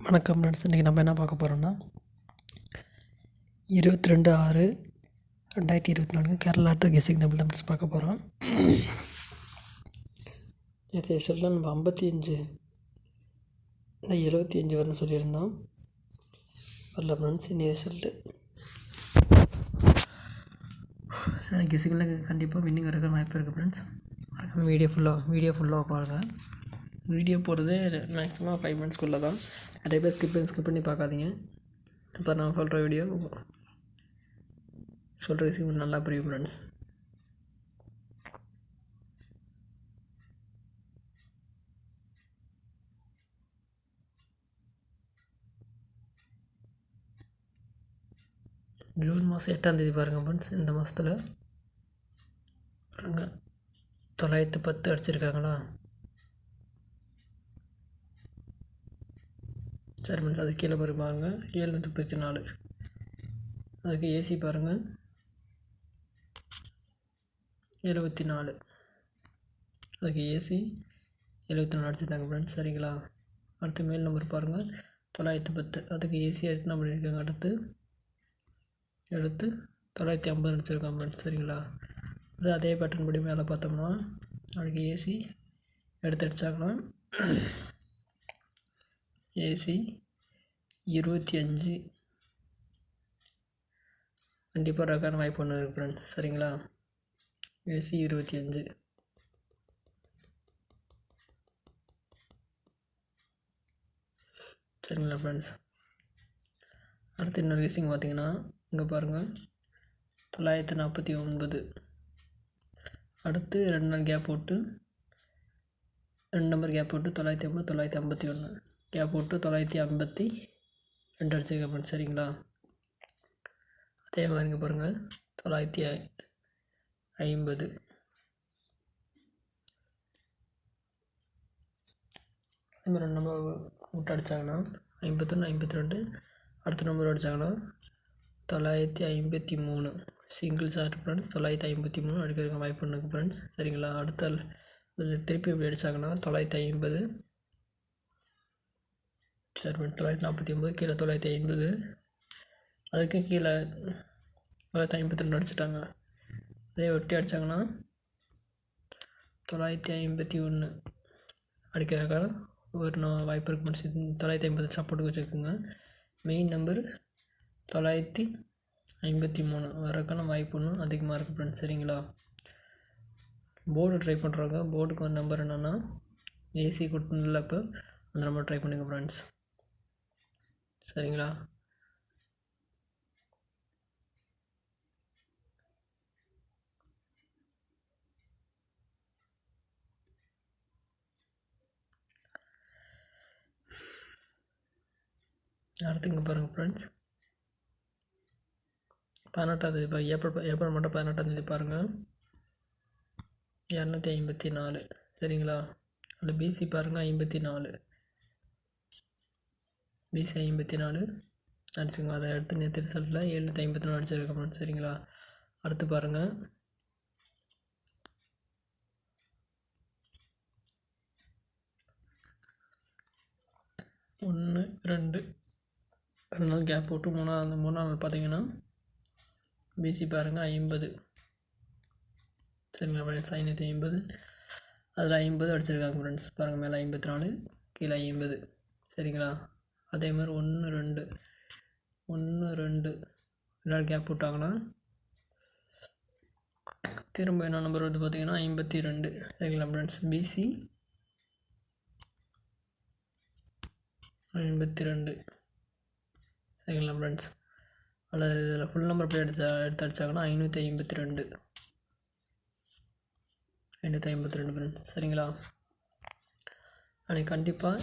வணக்கம் ஃப்ரெண்ட்ஸ். இன்றைக்கி நம்ம என்ன பார்க்க போகிறோம்னா 22/6/2024 கேரளா லாட்டரி கெஸ்ஸிங் தமிழ் தான் பார்க்க போகிறோம். நேற்று ரிசல்ட்டில் நம்ம 55 75 வரணும்னு சொல்லியிருந்தோம். வரல ஃப்ரெண்ட்ஸ். இன்னைக்கு ரிசல்ட்டு கெஸ்ஸிங்கில் கண்டிப்பாக வின்னிங் இருக்க வாய்ப்பு இருக்குது ஃப்ரெண்ட்ஸ். மறக்காமல் வீடியோ ஃபுல்லாக பாருங்கள். வீடியோ போடுறதே மேக்ஸிமம் 5 மினிட்ஸ்க்குள்ளே தான். நிறைய பேர் ஸ்கிப் பண்ணி பார்க்காதீங்க. இப்போ நான் சொல்கிற வீடியோ சொல்கிற விஷயம் நல்லா புரியும் ஃப்ரெண்ட்ஸ். ஜூன் மாதம் 8ஆம் தேதி பாருங்கள் ஃப்ரெண்ட்ஸ். இந்த மாதத்தில் பாருங்கள் 910 அடிச்சிருக்காங்களா. சரி ஃப்ரெண்ட்ஸ், அது கீழே பாருங்க 734. அதுக்கு ஏசி பாருங்கள் 74. அதுக்கு ஏசி 74 அடிச்சிட்டாங்க ஃப்ரெண்ட்ஸ். சரிங்களா. அடுத்து மேல் நம்பர் பாருங்கள் 910. அதுக்கு ஏசி எடுத்து நம்பர் இருக்காங்க. எடுத்து 950 அடிச்சிருக்காங்க ஃப்ரெண்ட்ஸ். சரிங்களா. அது அதே பேட்டர்ன் படி மேலே பார்த்தோம்னா அதுக்கு ஏசி எடுத்து அடித்தாங்கன்னா ஏசி 25 கண்டிப்பாக ரெக்கார்ட் வாய்ப்பு ஒன்று இருக்குது ஃப்ரெண்ட்ஸ். சரிங்களா. ஏசி 25. சரிங்களா ஃப்ரெண்ட்ஸ். அடுத்து இன்னொரு கெஸ்ஸிங் பார்த்தீங்கன்னா இங்கே பாருங்கள் 949. அடுத்து 2 நாள் கேப் போட்டு 2 நம்பர் கேப் போட்டு 950 951 கேப் போட்டு 952 அடிச்சிருக்க ஃப்ரெண்ட்ஸ். சரிங்களா. அதே மாதிரி இங்கே பாருங்கள் 950. அதே மாதிரி 2 நம்பர் விட்டு அடித்தாங்கன்னா 51 52. அடுத்த நம்பர் அடித்தாங்கன்னா 953 சிங்கிள் ஷார்ட் ஃப்ரெண்ட்ஸ். 953 அடிக்கிறதுக்கு வாய்ப்பு இருக்குது ஃப்ரெண்ட்ஸ். சரிங்களா. அடுத்த திருப்பி இப்படி அடித்தாங்கன்னா 950. சரி ஃப்ரெண்ட்ஸ் 949 கீழே 950. அதுக்கு கீழே 952 அடிச்சிட்டாங்க. அதே ஒட்டி அடித்தாங்கன்னா 951 அடிக்கிறதுக்காக ஒரு வாய்ப்பு இருக்கு ஃப்ரெண்ட்ஸ். 950 சப்போர்ட்டுக்கு வச்சுருக்குங்க. மெயின் நம்பர் 953 வரக்கான வாய்ப்பு ஒன்றும் அதிகமாக இருக்குது ஃப்ரெண்ட்ஸ். சரிங்களா. போர்டு ட்ரை பண்ணுறவங்க போர்டுக்கு ஒரு நம்பர் என்னென்னா ஏசி கொடுத்துருந்தல இப்போ அந்த நம்பர் ட்ரை பண்ணுங்க ஃப்ரெண்ட்ஸ். சரிங்களா. அடுத்து இங்கே பாருங்கள் ஃப்ரெண்ட்ஸ் 18ஆம் தேதி ஏப்ரல் மட்டும் 18ஆம் தேதி பாருங்கள் 254. சரிங்களா. அதில் பிசி பாருங்கள் 54. பிசி 54 அடிச்சுங்க. அதை அடுத்து நேற்று ரிசல்ட்டில் 754 அடிச்சிருக்கேன் ஃப்ரெண்ட்ஸ். சரிங்களா. அடுத்து பாருங்கள் 1 2 நாள் கேப் போட்டு மூணாவது நாள் பார்த்தீங்கன்னா பிசி பாருங்கள் 50. சரிங்களா ஃப்ரெண்ட்ஸ். 550 அதில் 50 அடிச்சிருக்காங்க ஃப்ரெண்ட்ஸ். பாருங்கள் மேலே 54 கீழே 50. சரிங்களா. அதே மாதிரி 1 2 நாள் கேப் போட்டாங்கன்னா திரும்ப என்ன நம்பர் வந்து பார்த்தீங்கன்னா 52. சரிங்களா ஃப்ரெண்ட்ஸ். பிசி 52. சரிங்களா ஃப்ரெண்ட்ஸ். அல்லது இதில் ஃபுல் நம்பர் போய் எடுத்து அடித்தாங்கன்னா 552 ஃப்ரெண்ட்ஸ். சரிங்களா. நாளைக்கு கண்டிப்பாக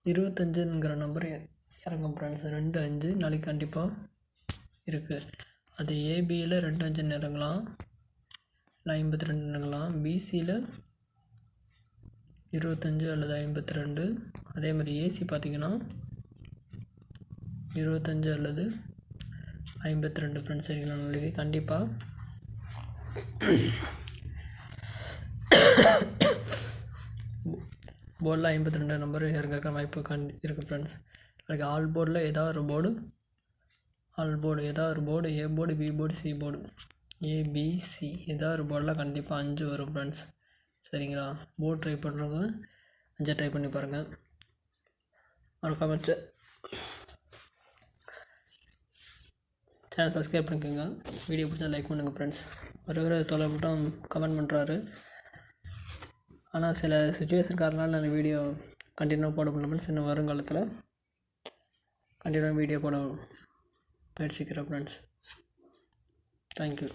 25ங்கிற நம்பர் இறங்கும் ஃப்ரெண்ட்ஸ். 2-5 நாளைக்கு கண்டிப்பாக இருக்குது. அது ஏபியில் 2-5 இறங்கலாம், இல்லை 52 இறங்கலாம். பிசியில் 25 அல்லது 52. அதே மாதிரி ஏசி பார்த்திங்கன்னா 25 அல்லது 52 ஃப்ரெண்ட்ஸ். சரிங்களா. நாளைக்கு கண்டிப்பாக போர்டில் 52 நம்பர் இறங்க வாய்ப்பு இருக்குது ஃப்ரெண்ட்ஸ். எனக்கு ஆல் போர்டில் ஏதாவது ஒரு போர்டு ஏதாவது ஒரு board A board B board C board ABC ஏதாவது ஒரு போர்டில் கண்டிப்பாக 5 வரும் ஃப்ரெண்ட்ஸ். சரிங்களா? போர்டு ட்ரை பண்ணுறவங்க 5 ட்ரை பண்ணி பாருங்கள். மறக்காம சேனல் சப்ஸ்கிரைப் பண்ணிக்கோங்க. வீடியோ பிடிச்சா லைக் பண்ணுங்கள் ஃப்ரெண்ட்ஸ். வருகிற தொலை மட்டும் கமெண்ட் பண்ணுறாரு. ஆனால் சில சுச்சுவேஷன் காரணம் நான் வீடியோ கண்டினியூவாக போட முடியல. சின்ன வருங்காலத்தில் கண்டினியூவாக வீடியோ போட முயற்சிக்கிறேன் ஃப்ரெண்ட்ஸ். தேங்க்யூ.